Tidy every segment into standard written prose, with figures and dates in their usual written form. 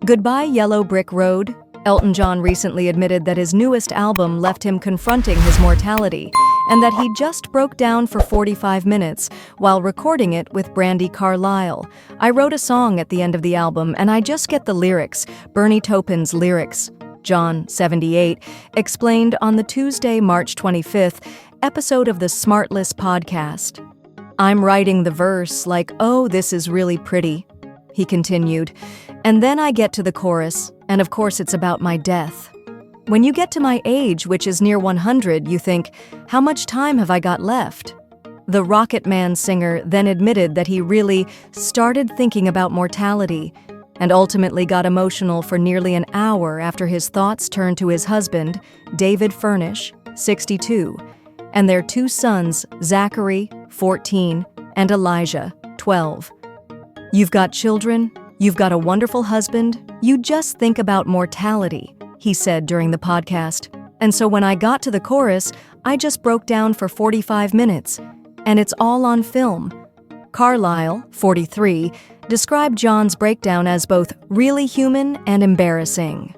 Goodbye, Yellow Brick Road. Elton John recently admitted that his newest album left him confronting his mortality, and that he just broke down for 45 minutes while recording it with Brandi Carlile. "I wrote a song at the end of the album, and I just get the lyrics, Bernie Taupin's lyrics," John, 78, explained on the Tuesday, March 25th, episode of the Smartless podcast. "I'm writing the verse like, oh, this is really pretty," he continued, "and then I get to the chorus, and of course it's about my death. When you get to my age, which is near 100, you think, how much time have I got left?" The Rocket Man singer then admitted that he really started thinking about mortality and ultimately got emotional for nearly an hour after his thoughts turned to his husband, David Furnish, 62, and their two sons, Zachary, 14, and Elijah, 12. "You've got children, you've got a wonderful husband, you just think about mortality," he said during the podcast. "And so when I got to the chorus, I just broke down for 45 minutes, and it's all on film." Carlile, 43, described John's breakdown as both really human and embarrassing.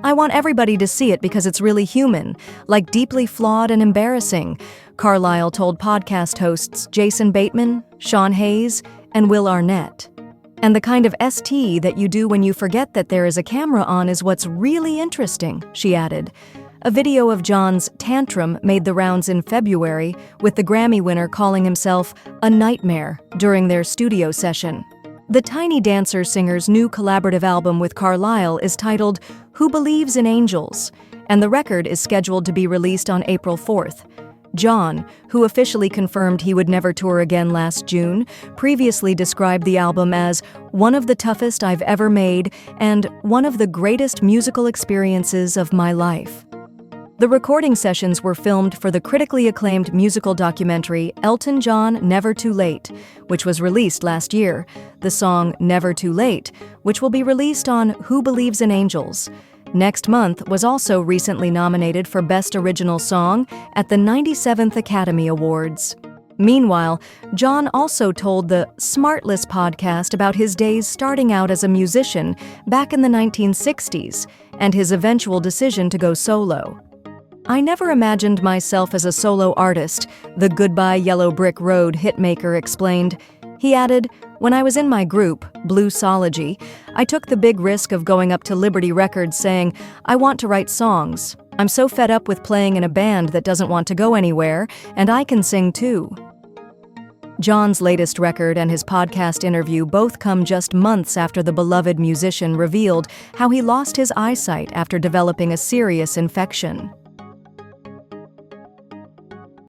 "I want everybody to see it because it's really human, like deeply flawed and embarrassing," Carlile told podcast hosts Jason Bateman, Sean Hayes, and Will Arnett. "And the kind of ST that you do when you forget that there is a camera on is what's really interesting," she added. A video of John's tantrum made the rounds in February, with the Grammy winner calling himself a nightmare during their studio session. The Tiny Dancer singer's new collaborative album with Carlile is titled Who Believes in Angels, and the record is scheduled to be released on April 4th. John, who officially confirmed he would never tour again last June, previously described the album as one of the toughest I've ever made and one of the greatest musical experiences of my life. The recording sessions were filmed for the critically acclaimed musical documentary Elton John, Never Too Late, which was released last year. The song Never Too Late, which will be released on Who Believes in Angels next month, was also recently nominated for Best Original Song at the 97th Academy Awards. Meanwhile, John also told the Smartless podcast about his days starting out as a musician back in the 1960s and his eventual decision to go solo. "I never imagined myself as a solo artist," the Goodbye Yellow Brick Road hitmaker explained. He added, "When I was in my group, Bluesology, I took the big risk of going up to Liberty Records saying, I want to write songs. I'm so fed up with playing in a band that doesn't want to go anywhere, and I can sing too." John's latest record and his podcast interview both come just months after the beloved musician revealed how he lost his eyesight after developing a serious infection.